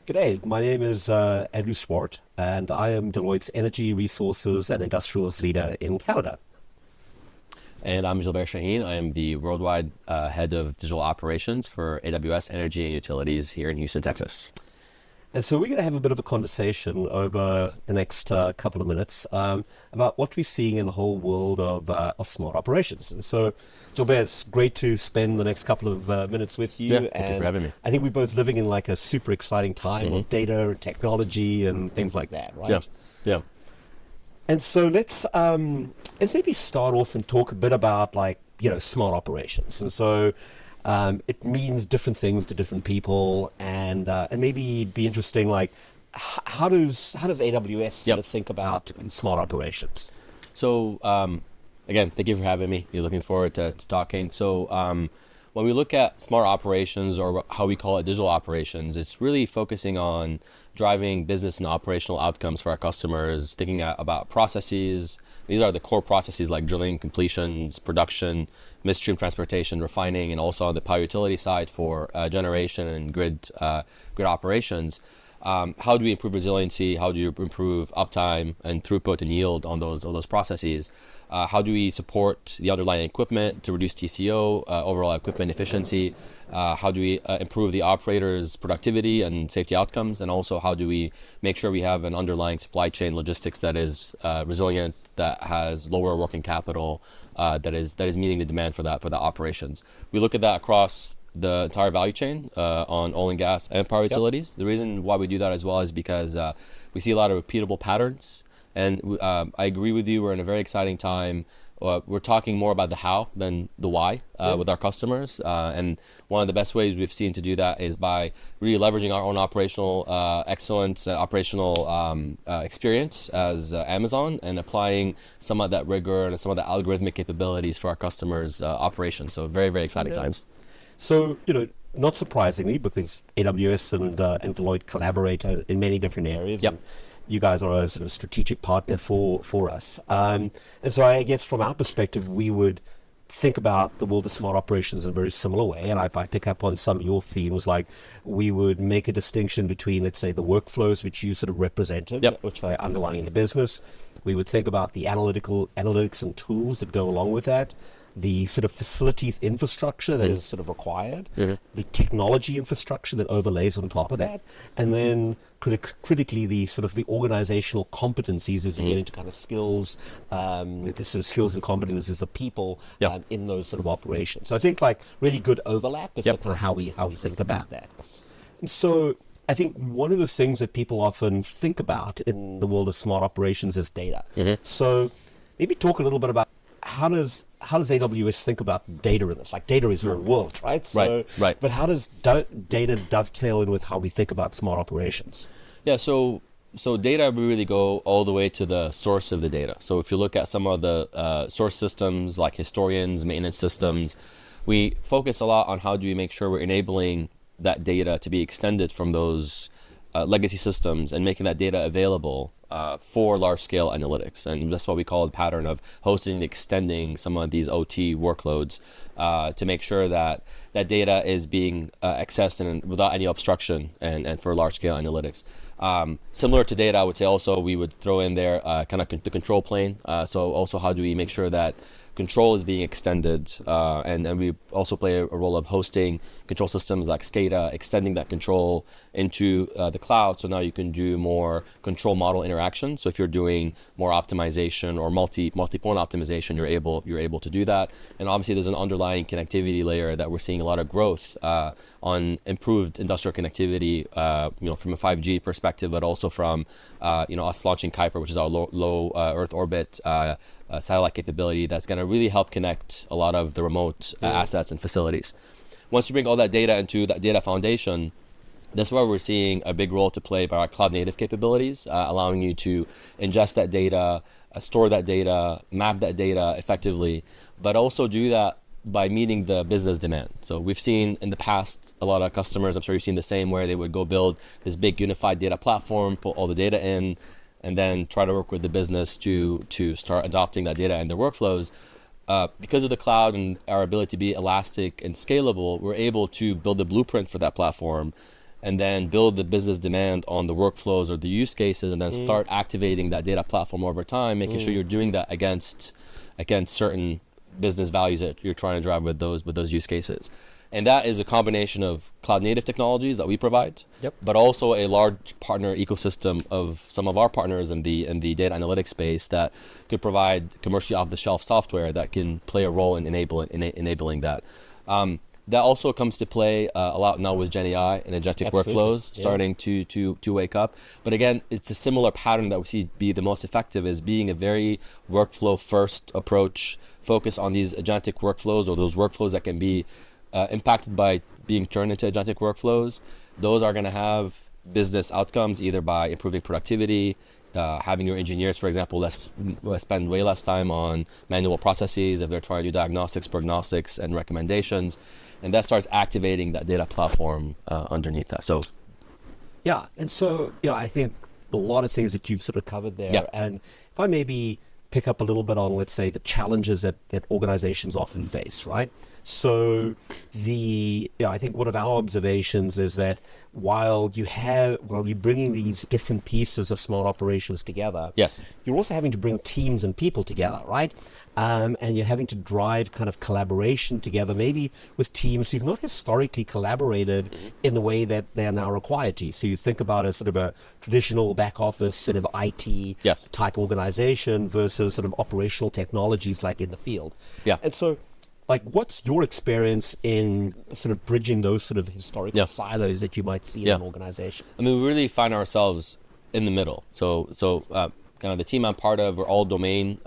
G'day, my name is Andrew Swart, and I am Deloitte's Energy, Resources, and Industrials Leader in Canada. And I'm Gilbert Shaheen. I am the worldwide head of digital operations for AWS Energy and Utilities here in Houston, Texas. And so we're going to have a bit of a conversation over the next couple of minutes about what we're seeing in the whole world of smart operations. And so, Gilbert, it's great to spend the next couple of minutes with you. Yeah, thank you for having me. I think we're both living in like a super exciting time of data and technology and things like that, right? Yeah, yeah. And so let's maybe start off and talk a bit about smart operations. And so it means different things to different people, and maybe it'd be interesting, how does AWS sort of think about smart operations? So again, thank you for having me. You're looking forward to talking. So when we look at smart operations, or how we call it digital operations, it's really focusing on driving business and operational outcomes for our customers, thinking about processes. These are the core processes like drilling, completions, production, midstream transportation, refining, and also on the power utility side for generation and grid operations. How do we improve resiliency? How do you improve uptime and throughput and yield on those processes? How do we support the underlying equipment to reduce TCO, overall equipment efficiency? How do we improve the operators' productivity and safety outcomes? And also, how do we make sure we have an underlying supply chain logistics that is resilient, that has lower working capital, that is meeting the demand for the operations? We look at that across the entire value chain on oil and gas and power utilities. The reason why we do that as well is because we see a lot of repeatable patterns. And I agree with you, we're in a very exciting time. We're talking more about the how than the why with our customers. And one of the best ways we've seen to do that is by really leveraging our own operational excellence, operational experience as Amazon, and applying some of that rigor and some of the algorithmic capabilities for our customers' operations. So very, very exciting times. So, not surprisingly, because AWS and Deloitte collaborate in many different areas. Yep. And you guys are a sort of strategic partner for us. And so I guess from our perspective, we would think about the world of smart operations in a very similar way. And if I pick up on some of your themes, we would make a distinction between, let's say, the workflows which you sort of represented, which are underlying the business. We would think about the analytics and tools that go along with that, the sort of facilities infrastructure that is sort of required, the technology infrastructure that overlays on top of that, and then critically the sort of the organizational competencies as you get into kind of skills, the sort of skills and competencies of people in those sort of operations. So I think really good overlap is kind of how we think about that. And so I think one of the things that people often think about in the world of smart operations is data. So maybe talk a little bit about how does AWS think about data in this? Data is your world, right? So, right. But how does data dovetail in with how we think about smart operations? Yeah, so data, we really go all the way to the source of the data. So if you look at some of the source systems like historians, maintenance systems, we focus a lot on how do we make sure we're enabling that data to be extended from those legacy systems and making that data available for large-scale analytics. And that's what we call the pattern of hosting and extending some of these OT workloads to make sure that that data is being accessed and without any obstruction and for large-scale analytics. Similar to data, I would say also we would throw in there kind of the control plane. So also how do we make sure that control is being extended, and we also play a role of hosting control systems like SCADA, extending that control into the cloud. So now you can do more control model interaction. So if you're doing more optimization or multi-point optimization, you're able to do that. And obviously there's an underlying connectivity layer that we're seeing a lot of growth on improved industrial connectivity, from a 5G perspective, but also from us launching Kuiper, which is our low Earth orbit satellite capability that's going to really help connect a lot of the remote assets and facilities. Once you bring all that data into that data foundation, that's where we're seeing a big role to play by our cloud native capabilities, allowing you to ingest that data, store that data, map that data effectively, but also do that by meeting the business demand. So we've seen in the past a lot of customers, I'm sure you've seen the same, where they would go build this big unified data platform, put all the data in, and then try to work with the business to start adopting that data in their workflows. Because of the cloud and our ability to be elastic and scalable, we're able to build a blueprint for that platform and then build the business demand on the workflows or the use cases, and then start activating that data platform over time, making sure you're doing that against certain business values that you're trying to drive with those use cases. And that is a combination of cloud native technologies that we provide, but also a large partner ecosystem of some of our partners in the data analytics space that could provide commercially off-the-shelf software that can play a role in enabling that. That also comes to play a lot now with Gen AI and agentic workflows starting to wake up. But again, it's a similar pattern that we see be the most effective, is being a very workflow first approach, focus on these agentic workflows or those workflows that can be impacted by being turned into agentic workflows. Those are going to have business outcomes either by improving productivity, having your engineers, for example, spend way less time on manual processes if they're trying to do diagnostics, prognostics, and recommendations. And that starts activating that data platform underneath that. So, yeah, and so I think a lot of things that you've sort of covered there. And if I maybe pick up a little bit on, let's say, the challenges that organizations often face, right? So I think one of our observations is that while you're bringing these different pieces of smart operations together, you're also having to bring teams and people together, right? And you're having to drive kind of collaboration together, maybe with teams who've not historically collaborated in the way that they are now required to. So you think about a sort of a traditional back office sort of IT type organization versus sort of operational technologies like in the field. And so, like, what's your experience in sort of bridging those sort of historical silos that you might see in an organization? I mean, we really find ourselves in the middle. So kind of the team I'm part of, we're all domain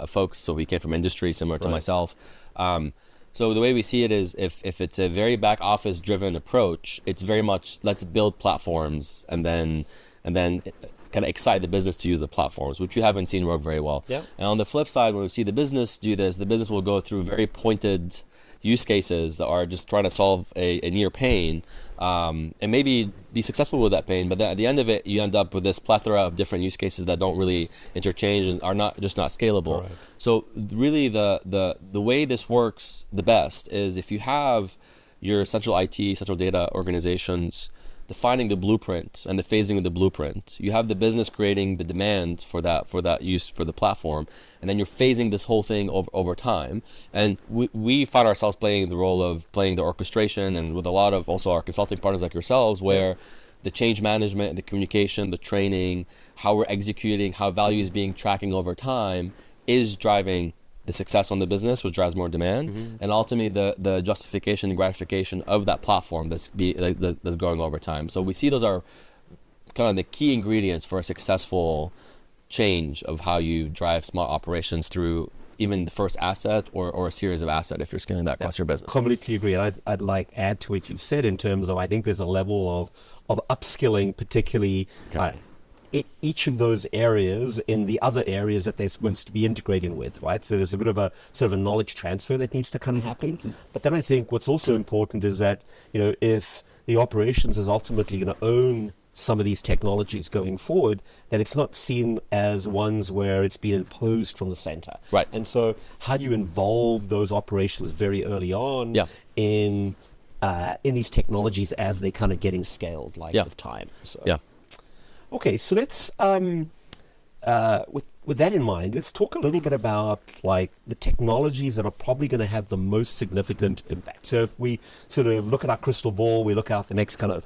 folks. So we came from industry, similar to myself. So the way we see it is if it's a very back office driven approach, it's very much let's build platforms and then kind of excite the business to use the platforms, which you haven't seen work very well. And on the flip side, when we see the business do this, the business will go through very pointed use cases that are just trying to solve a near pain, and maybe be successful with that pain. But then at the end of it, you end up with this plethora of different use cases that don't really interchange and are not scalable. So really the way this works the best is if you have your central IT, central data organizations defining the blueprint and the phasing of the blueprint. You have the business creating the demand for that use for the platform, and then you're phasing this whole thing over time. And we find ourselves playing the role of playing the orchestration, and with a lot of also our consulting partners like yourselves, where the change management, the communication, the training, how we're executing, how value is being tracking over time is driving the success on the business, which drives more demand, and ultimately the justification and gratification of that platform that's growing over time. So we see those are kind of the key ingredients for a successful change of how you drive smart operations through even the first asset or a series of assets if you're scaling that across your business. Completely agree. And I'd like add to what you've said in terms of I think there's a level of upskilling, particularly each of those areas in the other areas that they're supposed to be integrating with, right? So there's a bit of a sort of a knowledge transfer that needs to kind of happen. But then I think what's also important is that, if the operations is ultimately going to own some of these technologies going forward, that it's not seen as ones where it's been imposed from the center. And so how do you involve those operations very early on in these technologies as they're kind of getting scaled with time? So. Okay, so let's, with that in mind, let's talk a little bit about like the technologies that are probably going to have the most significant impact. So if we sort of look at our crystal ball, we look out the next kind of,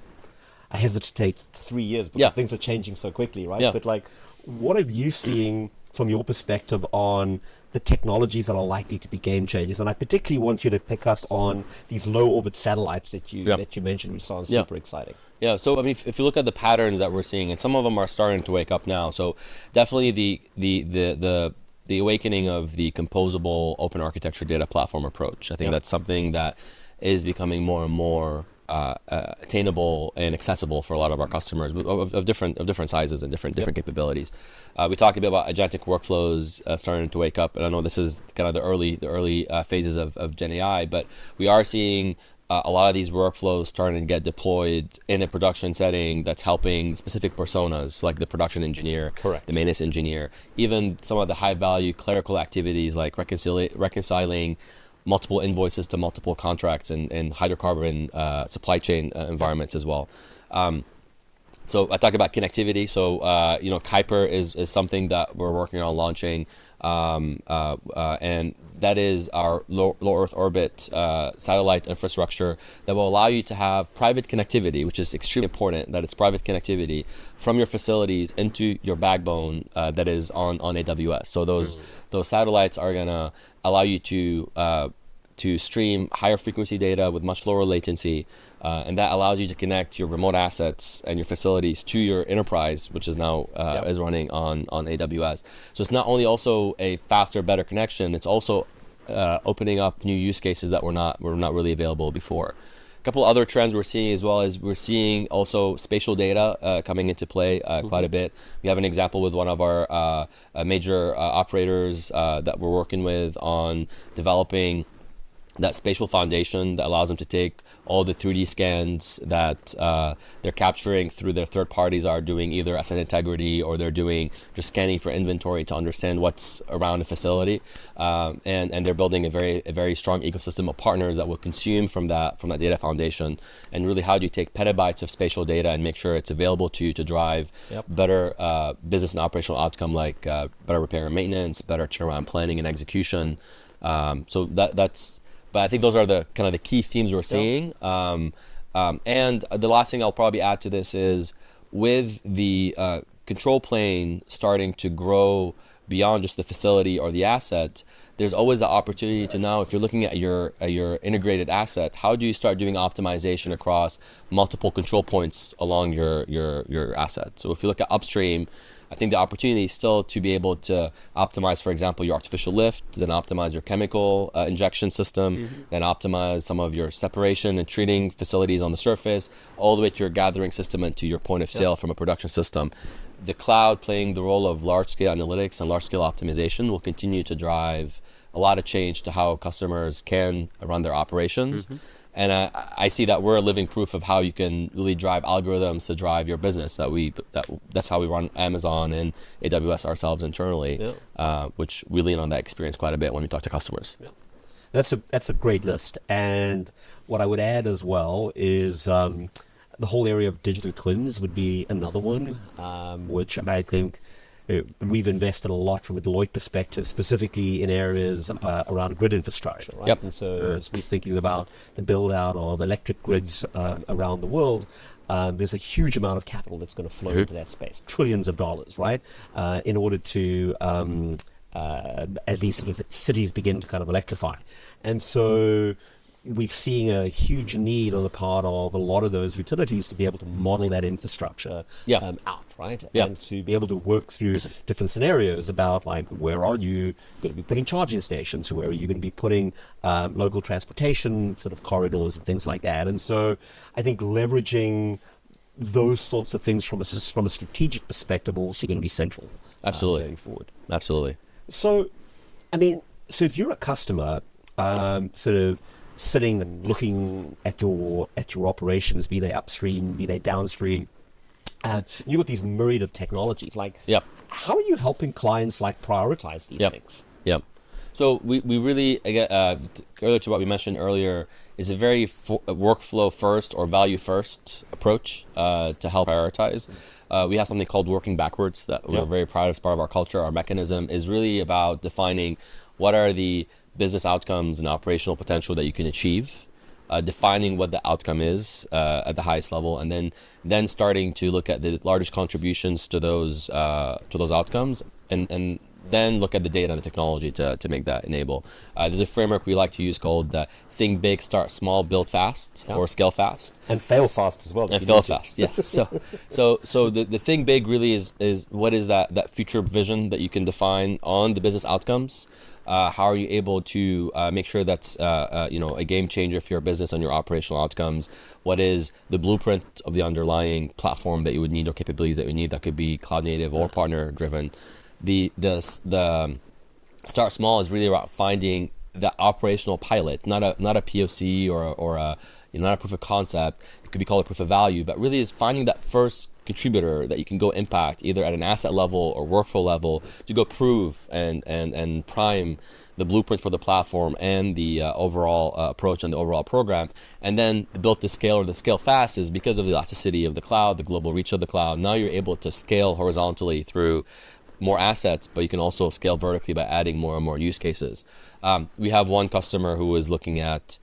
I hesitate 3 years, but things are changing so quickly, right? But like, what are you seeing from your perspective on the technologies that are likely to be game changers? And I particularly want you to pick up on these low orbit satellites that you mentioned, which sounds super exciting. So I mean, if you look at the patterns that we're seeing, and some of them are starting to wake up now. So definitely the awakening of the composable open architecture data platform approach. I think that's something that is becoming more and more attainable and accessible for a lot of our customers of different sizes and different capabilities. We talked a bit about agentic workflows starting to wake up, and I know this is kind of the early phases of Gen AI, but we are seeing a lot of these workflows starting to get deployed in a production setting that's helping specific personas like the production engineer, the maintenance engineer, even some of the high value clerical activities like reconciling multiple invoices to multiple contracts and hydrocarbon supply chain environments as well. So I talk about connectivity. So Kuiper is something that we're working on launching, and that is our low Earth orbit satellite infrastructure that will allow you to have private connectivity, which is extremely important. That it's private connectivity from your facilities into your backbone that is on AWS. So those satellites are gonna allow you to stream higher frequency data with much lower latency. And that allows you to connect your remote assets and your facilities to your enterprise, which is now is running on AWS. So it's not only also a faster, better connection, it's also opening up new use cases that were not really available before. A couple other trends we're seeing as well is we're seeing also spatial data coming into play quite a bit. We have an example with one of our major operators that we're working with on developing that spatial foundation that allows them to take all the 3D scans that they're capturing through their third parties are doing either asset integrity or they're doing just scanning for inventory to understand what's around a facility, and they're building a very strong ecosystem of partners that will consume from that data foundation. And really, how do you take petabytes of spatial data and make sure it's available to you to drive better business and operational outcome, like better repair and maintenance, better turnaround planning and execution. So that's. But I think those are the kind of the key themes we're seeing. And the last thing I'll probably add to this is with the control plane starting to grow beyond just the facility or the asset, there's always the opportunity to now, if you're looking at your integrated asset, how do you start doing optimization across multiple control points along your asset? So if you look at upstream, I think the opportunity is still to be able to optimize, for example, your artificial lift, then optimize your chemical injection system, then optimize some of your separation and treating facilities on the surface, all the way to your gathering system and to your point of sale from a production system. The cloud playing the role of large-scale analytics and large-scale optimization will continue to drive a lot of change to how customers can run their operations. And I see that we're a living proof of how you can really drive algorithms to drive your business. That's how we run Amazon and AWS ourselves internally, which we lean on that experience quite a bit when we talk to customers. That's a great list. And what I would add as well is the whole area of digital twins would be another one, which I think we've invested a lot from a Deloitte perspective, specifically in areas around grid infrastructure, right? And so as we're thinking about the build out of electric grids around the world, there's a huge amount of capital that's going to flow into that space, trillions of dollars, right? In order to, as these sort of cities begin to kind of electrify. And so we've seen a huge need on the part of a lot of those utilities to be able to model that infrastructure out, right? And to be able to work through different scenarios about, like, where are you going to be putting charging stations? Where are you going to be putting local transportation sort of corridors and things like that? And so I think leveraging those sorts of things from a strategic perspective also going to be central. Absolutely. Going forward. Absolutely. So, I mean, so if you're a customer, sort of sitting and looking at your operations, be they upstream, be they downstream, you've got these myriad of technologies. Like, how are you helping clients like prioritize these things? So we really, earlier to what we mentioned earlier, is a very workflow first or value first approach to help prioritize. We have something called working backwards that we're very proud of as part of our culture. Our mechanism is really about defining what are the business outcomes and operational potential that you can achieve, defining what the outcome is at the highest level, and then starting to look at the largest contributions to those outcomes, and then look at the data and the technology to make that enable. There's a framework we like to use called think big, start small, build fast, or scale fast. And fail fast as well. And fail fast, yes. So the think big really is what is that future vision that you can define on the business outcomes. How are you able to make sure that's a game changer for your business and your operational outcomes? What is the blueprint of the underlying platform that you would need or capabilities that you need that could be cloud native or partner driven? The start small is really about finding that operational pilot, not a POC or not a proof of concept. It could be called a proof of value, but really is finding that first contributor that you can go impact either at an asset level or workflow level to go prove and prime the blueprint for the platform and the overall approach and the overall program. And then the built to scale or the scale fast is because of the elasticity of the cloud, the global reach of the cloud. Now you're able to scale horizontally through more assets, but you can also scale vertically by adding more and more use cases. We have one customer who is looking at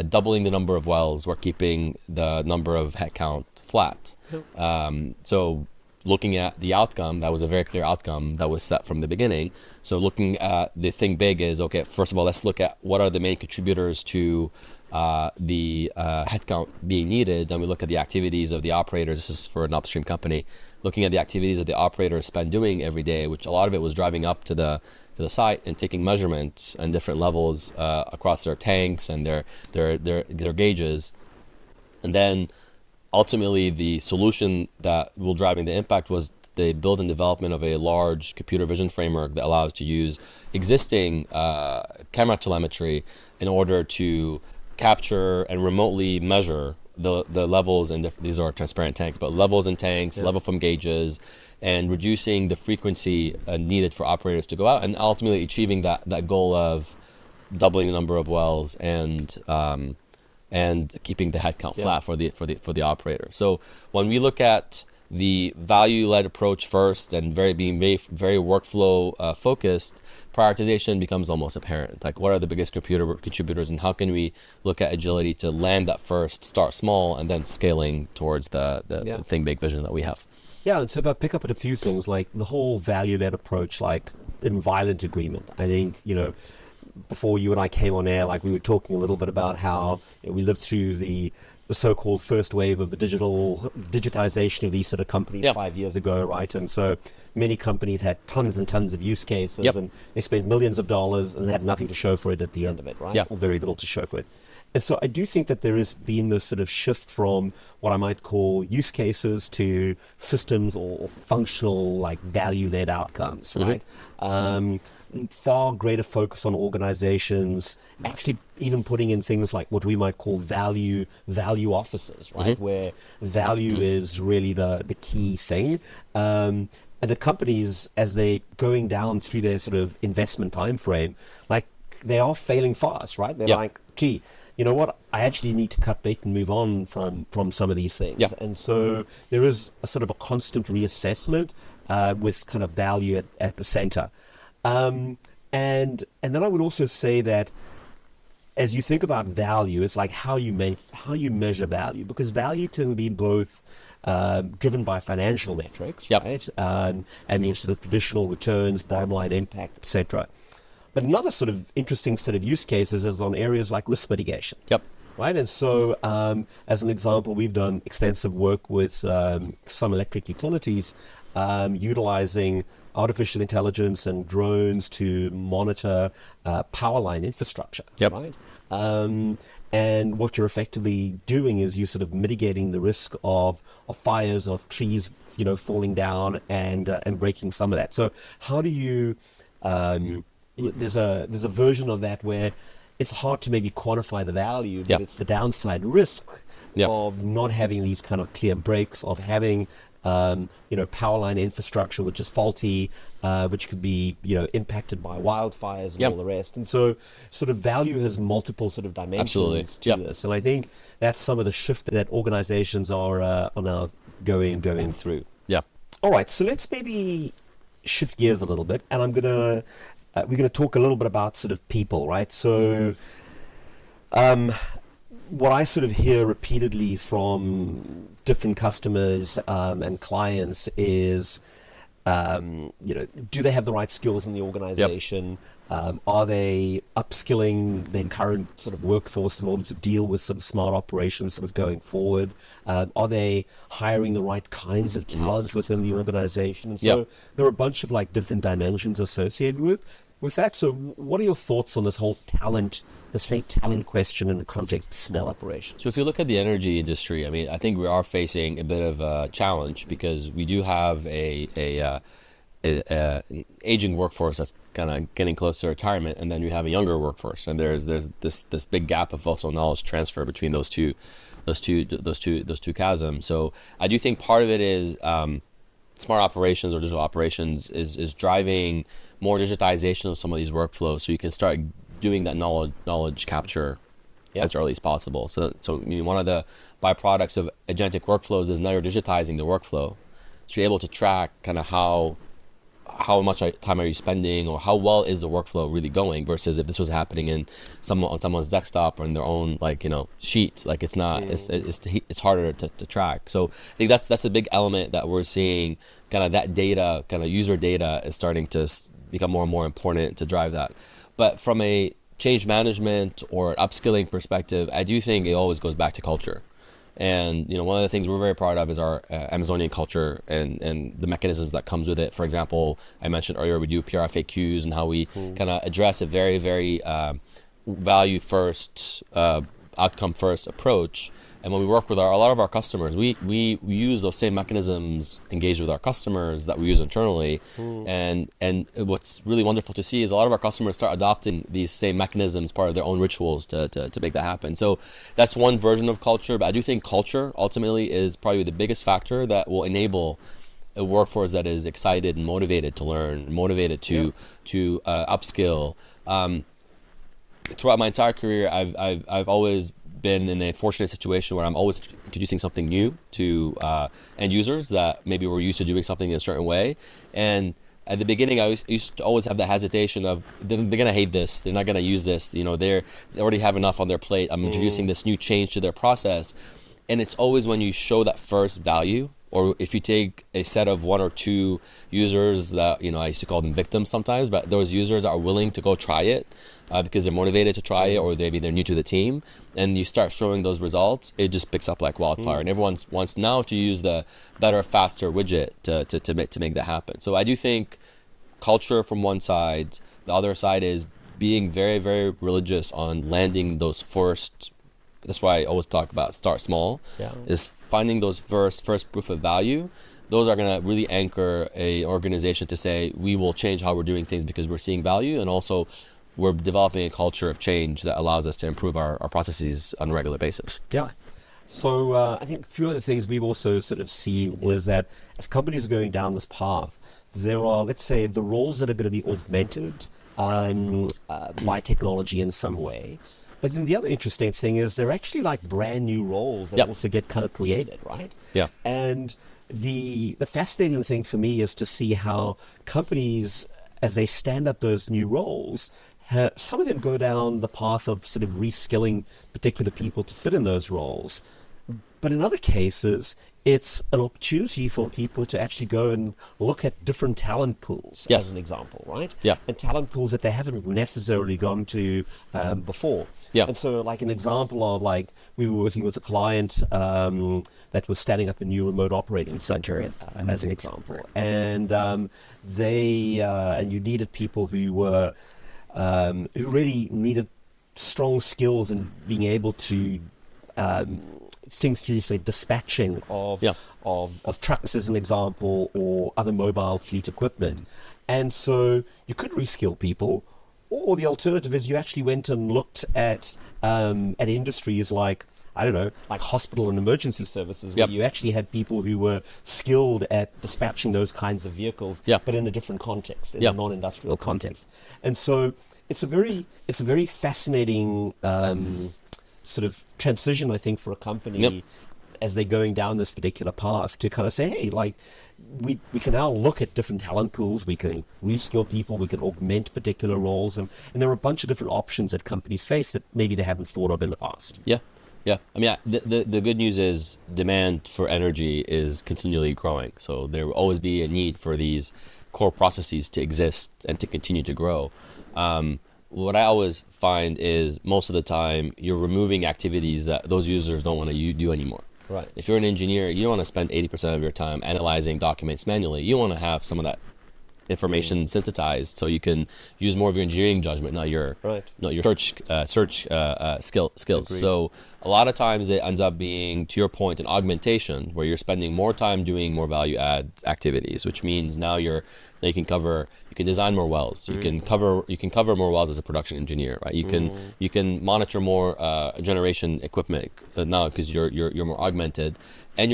doubling the number of wells. We're keeping the number of headcount flat. So looking at the outcome, that was a very clear outcome that was set from the beginning. So looking at the thing big is, okay, first of all, let's look at what are the main contributors to the headcount being needed. Then we look at the activities of the operators. This is for an upstream company. Looking at the activities that the operators spend doing every day, which a lot of it was driving up to the site and taking measurements and different levels across their tanks and their gauges. And then ultimately the solution that will driving the impact was the build and development of a large computer vision framework that allows to use existing camera telemetry in order to capture and remotely measure the levels, and these are transparent tanks, but levels in tanks, level from gauges, and reducing the frequency needed for operators to go out, and ultimately achieving that goal of doubling the number of wells and keeping the headcount flat for the operator. So when we look at the value-led approach first and being very workflow focused, prioritization becomes almost apparent. Like, what are the biggest contributors, and how can we look at agility to land that first, start small, and then scaling towards the thing big vision that we have. Yeah, and so if I pick up at a few things, like the whole value-led approach, like in violent agreement, I think, before you and I came on air, like we were talking a little bit about how we lived through the so-called first wave of the digitization of these sort of companies 5 years ago, right? And so many companies had tons and tons of use cases, and they spent millions of dollars and had nothing to show for it at the end of it, right? Or very little to show for it. And so I do think that there has been this sort of shift from what I might call use cases to systems or functional, like value-led outcomes, right? Far greater focus on organizations, actually even putting in things like what we might call value officers, right? Where value is really the key thing. And the companies, as they're going down through their sort of investment time frame, like they are failing fast, right? They're like, gee, you know what, I actually need to cut bait and move on from some of these things. And so there is a sort of a constant reassessment with kind of value at the center. And then I would also say that as you think about value, it's like how you measure value, because value can be both driven by financial metrics, right? And your sort of traditional returns, bottom line impact, etc. But another sort of interesting set of use cases is on areas like risk mitigation. Right. And so, as an example, we've done extensive work with some electric utilities utilizing artificial intelligence and drones to monitor power line infrastructure. Right. And what you're effectively doing is you're sort of mitigating the risk of fires, of trees, falling down and breaking some of that. So how do you there's a version of that where it's hard to maybe quantify the value, but it's the downside risk of not having these kind of clear breaks, of having power line infrastructure which is faulty, which could be impacted by wildfires and all the rest. And so sort of value has multiple sort of dimensions to this, and I think that's some of the shift that organizations are now going through. All right, so let's maybe shift gears a little bit, and we're gonna talk a little bit about sort of people, right? So what I sort of hear repeatedly from different customers and clients is, do they have the right skills in the organization? Are they upskilling their current sort of workforce in order to deal with sort of smart operations sort of going forward? Are they hiring the right kinds of talent within the organization? And so there are a bunch of like different dimensions associated with that. So what are your thoughts on this whole talent question in the context of small operations? So if you look at the energy industry, I mean, I think we are facing a bit of a challenge because we do have a an aging workforce that's kind of getting close to retirement, and then you have a younger workforce, and there's this big gap of also knowledge transfer between those two chasms. So I do think part of it is smart operations or digital operations is driving more digitization of some of these workflows, so you can start doing that knowledge capture as early as possible. So one of the byproducts of agentic workflows is now you're digitizing the workflow, so you're able to track kind of how much time are you spending, or how well is the workflow really going, versus if this was happening on someone's desktop or in their own sheet, it's not it's harder to track. So I think that's a big element that we're seeing, kind of that data, kind of user data is starting to become more and more important to drive that. But from a change management or upskilling perspective, I do think it always goes back to culture. And one of the things we're very proud of is our Amazonian culture and the mechanisms that comes with it. For example, I mentioned earlier we do PRFAQs and how we kind of address a very, very value first, outcome first approach. And when we work with a lot of our customers, we use those same mechanisms engaged with our customers that we use internally. And what's really wonderful to see is a lot of our customers start adopting these same mechanisms, part of their own rituals to make that happen. So that's one version of culture, but I do think culture ultimately is probably the biggest factor that will enable a workforce that is excited and motivated to learn, motivated to upskill. Throughout my entire career, I've always been in a fortunate situation where I'm always introducing something new to end users that maybe were used to doing something in a certain way. And at the beginning, I used to always have the hesitation of they're going to hate this, they're not going to use this, they already have enough on their plate. I'm introducing this new change to their process. And it's always when you show that first value, or if you take a set of one or two users that, I used to call them victims sometimes, but those users are willing to go try it because they're motivated to try it, or maybe they're new to the team, and you start showing those results, it just picks up like wildfire. And everyone wants now to use the better, faster widget to make that happen. So I do think culture from one side, the other side is being very, very religious on landing those first. That's why I always talk about start small, is finding those first proof of value. Those are going to really anchor a organization to say, we will change how we're doing things because we're seeing value, and also we're developing a culture of change that allows us to improve our processes on a regular basis. Yeah. So I think a few other things we've also sort of seen is that as companies are going down this path, there are, let's say, the roles that are going to be augmented by technology in some way. But then the other interesting thing is they're actually like brand new roles that also get kind of created, right? Yeah. And the fascinating thing for me is to see how companies, as they stand up those new roles, some of them go down the path of sort of reskilling particular people to fit in those roles. But in other cases, it's an opportunity for people to actually go and look at different talent pools, as an example, right? Yeah. And talent pools that they haven't necessarily gone to before. Yeah. And so like an example of we were working with a client that was standing up a new remote operating center, as an example. And and you needed people who were, who really needed strong skills in being able to think through, say, dispatching of trucks, as an example, or other mobile fleet equipment. And so you could reskill people, or the alternative is you actually went and looked at industries like, I don't know, like hospital and emergency services, where you actually had people who were skilled at dispatching those kinds of vehicles, but in a different context, in a non-industrial context. And so it's a very fascinating sort of transition, I think, for a company as they're going down this particular path to kind of say, hey, like we can now look at different talent pools, we can reskill people, we can augment particular roles, and there are a bunch of different options that companies face that maybe they haven't thought of in the past. Yeah. I mean, the good news is demand for energy is continually growing. So there will always be a need for these core processes to exist and to continue to grow. What I always find is most of the time you're removing activities that those users don't want to do anymore. Right. If you're an engineer, you don't want to spend 80% of your time analyzing documents manually. You want to have some of that information synthesized so you can use more of your engineering judgment, not your search skills. Agreed. So a lot of times it ends up being, to your point, an augmentation where you're spending more time doing more value add activities, which means now you're You can design more wells. You can cover more wells as a production engineer, right? You can monitor more generation equipment now because you're more augmented, and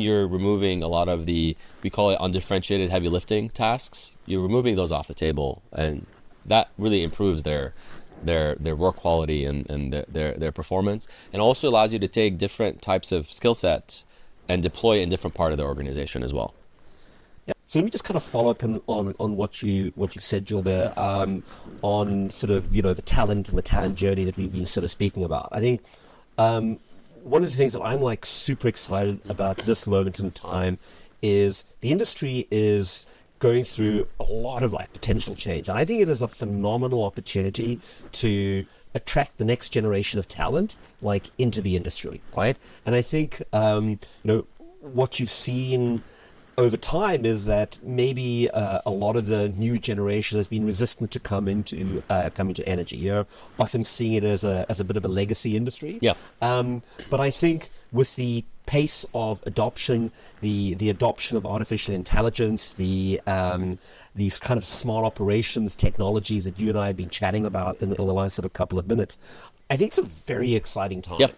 you're removing a lot of the, we call it undifferentiated heavy lifting tasks. You're removing those off the table, and that really improves their work quality and their performance, and also allows you to take different types of skill sets and deploy in different part of the organization as well. Yeah. So let me just kind of follow up on what you've said, Jill, there, on sort of, the talent and the talent journey that we've been sort of speaking about. I think one of the things that I'm like super excited about this moment in time is the industry is going through a lot of like potential change. And I think it is a phenomenal opportunity to attract the next generation of talent like into the industry, right? And I think, what you've seen over time is that maybe a lot of the new generation has been resistant to come into energy. You're often seeing it as a bit of a legacy industry. Yeah. But I think with the pace of adoption, the adoption of artificial intelligence, these kind of smart operations technologies that you and I have been chatting about in the last sort of couple of minutes, I think it's a very exciting time. Yep.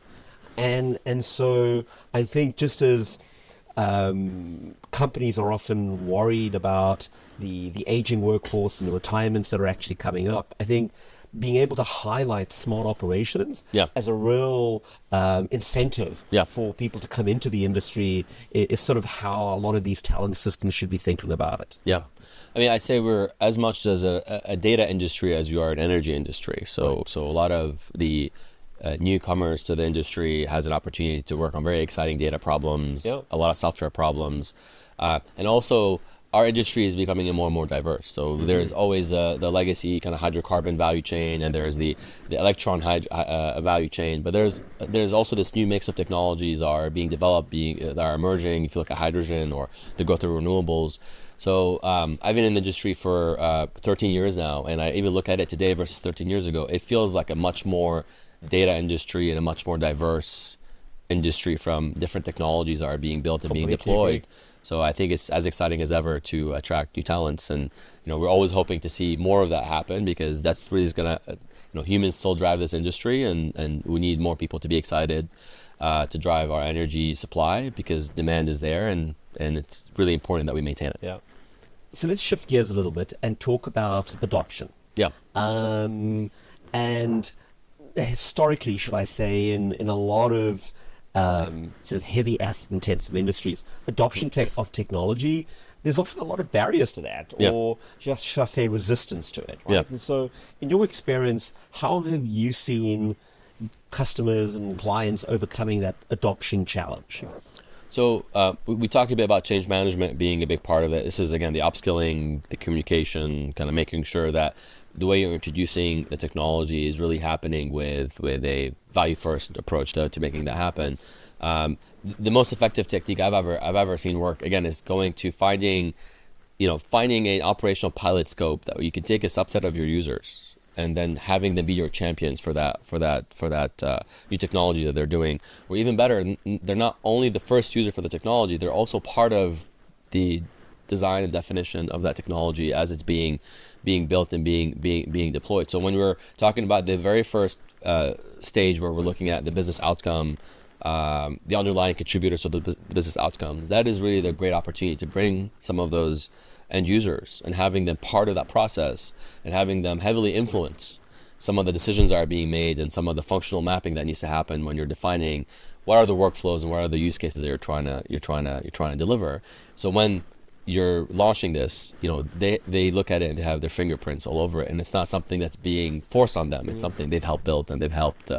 And so I think just as companies are often worried about the aging workforce and the retirements that are actually coming up, I think being able to highlight smart operations as a real incentive for people to come into the industry is sort of how a lot of these talent systems should be thinking about it. Yeah. I mean, I'd say we're as much as a data industry as we are an energy industry. So a lot of the newcomers to the industry has an opportunity to work on very exciting data problems, a lot of software problems, and also our industry is becoming more and more diverse. So there's always the legacy kind of hydrocarbon value chain, and there's the electron value chain. But there's also this new mix of technologies are being developed, that are emerging. If you look at hydrogen or the growth of renewables. So I've been in the industry for 13 years now, and I even look at it today versus 13 years ago. It feels like a much more data industry and a much more diverse industry from different technologies that are being built and being deployed. Agree. So I think it's as exciting as ever to attract new talents, and we're always hoping to see more of that happen, because that's really gonna, humans still drive this industry, and we need more people to be excited to drive our energy supply, because demand is there, and it's really important that we maintain it. Yeah. So let's shift gears a little bit and talk about adoption. Yeah. And historically, should I say, in a lot of sort of heavy asset intensive industries, adoption of technology, there's often a lot of barriers to that, or just, shall I say, resistance to it, right? Yeah. And so in your experience, how have you seen customers and clients overcoming that adoption challenge? So we talked a bit about change management being a big part of it. This is, again, the upskilling, the communication, kind of making sure that the way you're introducing the technology is really happening with a value-first approach to making that happen. The most effective technique I've ever seen work, again, is going to finding an operational pilot scope that you can take a subset of your users and then having them be your champions for that new technology that they're doing. Or even better, they're not only the first user for the technology, they're also part of the design and definition of that technology as it's being built and being deployed. So when we're talking about the very first stage where we're looking at the business outcome, the underlying contributors to the business outcomes, that is really the great opportunity to bring some of those end users and having them part of that process and having them heavily influence some of the decisions that are being made and some of the functional mapping that needs to happen when you're defining what are the workflows and what are the use cases that you're trying to deliver. So when you're launching this, they look at it and they have their fingerprints all over it, and it's not something that's being forced on them. It's something they've helped build and they've helped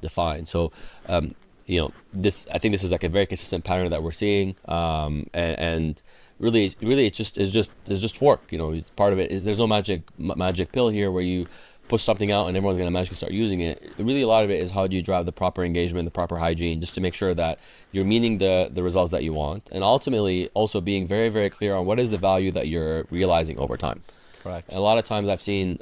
define. So I think this is like a very consistent pattern that we're seeing, and really it's just work. It's part of it is there's no magic pill here where you push something out and everyone's going to magically start using it. Really, a lot of it is how do you drive the proper engagement, the proper hygiene, just to make sure that you're meeting the results that you want, and ultimately also being very, very clear on what is the value that you're realizing over time. Correct. And a lot of times I've seen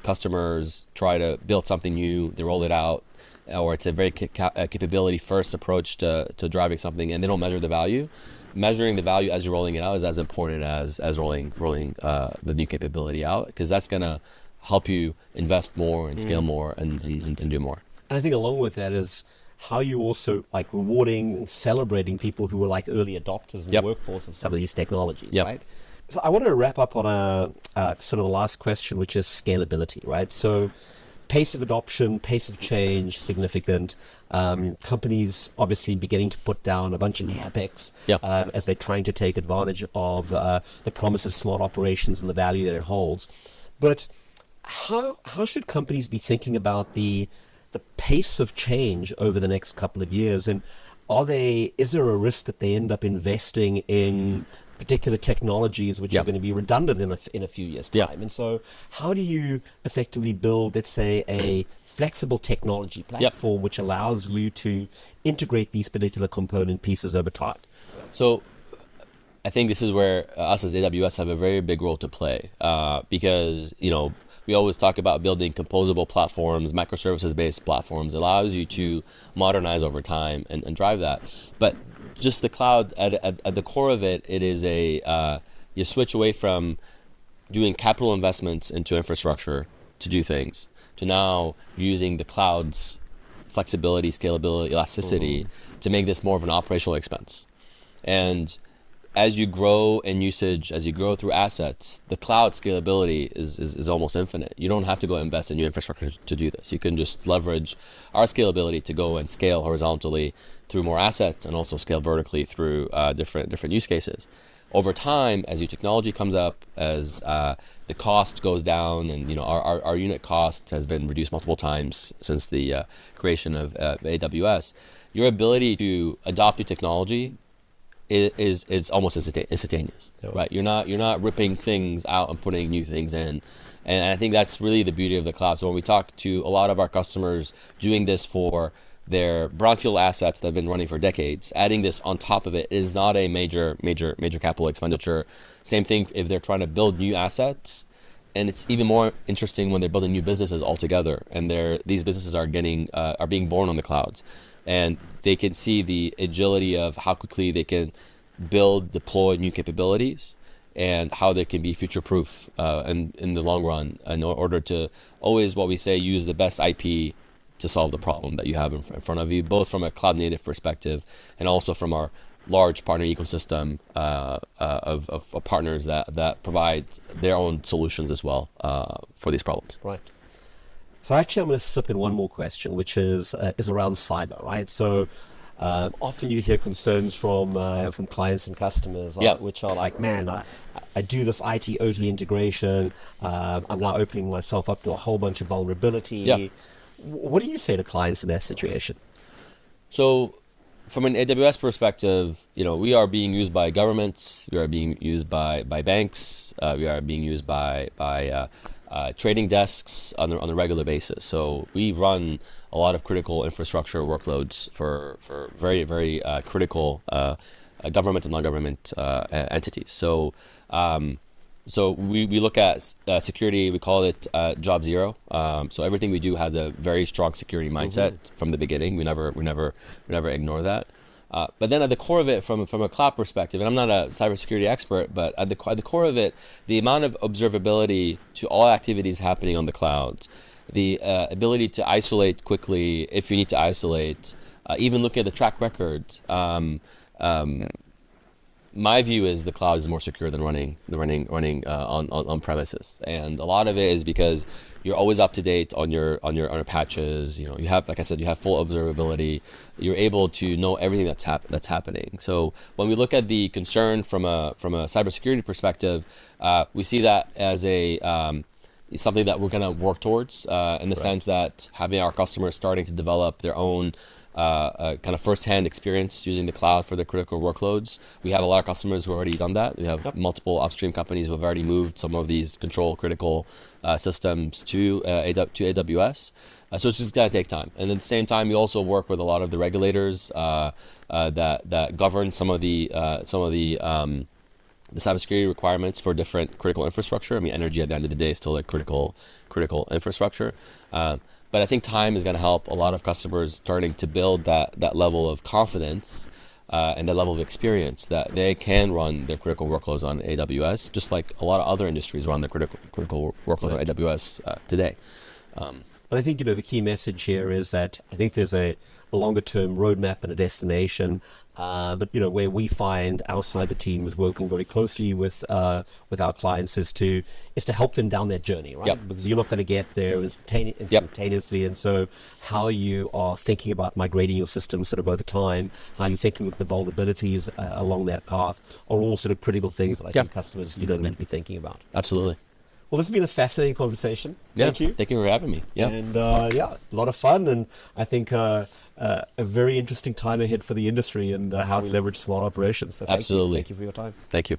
customers try to build something new, they roll it out, or it's a very capability first approach to driving something, and they don't measure the value. measuring the value as you're rolling it out is as important as rolling the new capability out, because that's gonna help you invest more and scale more and do more. And I think along with that is how you also like rewarding and celebrating people who were like early adopters in the workforce of some of these technologies, right? So I wanted to wrap up on a sort of the last question, which is scalability, right? So pace of adoption, pace of change, significant. Companies obviously beginning to put down a bunch of CapEx as they're trying to take advantage of the promise of smart operations and the value that it holds. But how should companies be thinking about the pace of change over the next couple of years, and is there a risk that they end up investing in particular technologies which are going to be redundant in a few years' time? And so how do you effectively build, let's say, a flexible technology platform which allows you to integrate these particular component pieces over time? So I think this is where us as AWS have a very big role to play, because we always talk about building composable platforms, microservices-based platforms. It allows you to modernize over time and drive that. But just the cloud, at the core of it, it is you switch away from doing capital investments into infrastructure to do things, to now using the cloud's flexibility, scalability, elasticity to make this more of an operational expense. And as you grow in usage, as you grow through assets, the cloud scalability is almost infinite. You don't have to go invest in new infrastructure to do this. You can just leverage our scalability to go and scale horizontally through more assets, and also scale vertically through different use cases. Over time, as your technology comes up, as the cost goes down, and our unit cost has been reduced multiple times since the creation of AWS, your ability to adopt new technology it's almost instantaneous, right? You're not ripping things out and putting new things in, and I think that's really the beauty of the cloud. So when we talk to a lot of our customers doing this for their brownfield assets that have been running for decades, adding this on top of it is not a major capital expenditure. Same thing if they're trying to build new assets, and it's even more interesting when they're building new businesses altogether, and these businesses are being born on the clouds. And they can see the agility of how quickly they can build, deploy new capabilities, and how they can be future-proof and in the long run, in order to always, what we say, use the best IP to solve the problem that you have in front of you, both from a cloud-native perspective and also from our large partner ecosystem of partners that provide their own solutions as well for these problems. Right. So actually, I'm going to slip in one more question, which is around cyber, right? So often you hear concerns from clients and customers, which are like, man, I do this IT OT integration. I'm now opening myself up to a whole bunch of vulnerability. What do you say to clients in that situation? So from an AWS perspective, we are being used by governments, we are being used by banks, we are being used by trading desks on a regular basis. So we run a lot of critical infrastructure workloads for very, very critical government and non-government entities. So we look at security, we call it job zero. So everything we do has a very strong security mindset from the beginning. We never ignore that. But then at the core of it, from a cloud perspective, and I'm not a cybersecurity expert, but at the core of it, the amount of observability to all activities happening on the cloud, the ability to isolate quickly if you need to isolate, even looking at the track record. My view is the cloud is more secure than running on premises, and a lot of it is because you're always up to date on your patches. You have, like I said, you have full observability. You're able to know everything that's happening. So when we look at the concern from a cybersecurity perspective, we see that as something that we're going to work towards in the sense that having our customers starting to develop their own kind of first-hand experience using the cloud for their critical workloads. We have a lot of customers who have already done that. We have multiple upstream companies who have already moved some of these control critical systems to AWS. So it's just going to take time. And at the same time, we also work with a lot of the regulators that govern some of the cybersecurity requirements for different critical infrastructure. I mean, energy at the end of the day is still a critical infrastructure. But I think time is going to help a lot of customers starting to build that level of confidence and the level of experience that they can run their critical workloads on AWS, just like a lot of other industries run their critical workloads on AWS today. But I think, the key message here is that I think there's a longer term roadmap and a destination. But where we find our cyber team is working very closely with our clients is to help them down that journey, right? Yep. Because you're not going to get there instantaneously. And so how you are thinking about migrating your systems sort of over time, how you're thinking of the vulnerabilities along that path are all sort of critical things that I think customers need to be thinking about. Absolutely. Well, this has been a fascinating conversation. Thank you. Thank you for having me. Yeah. And a lot of fun, and I think a very interesting time ahead for the industry and how we leverage smart operations. So Absolutely. Thank you for your time. Thank you.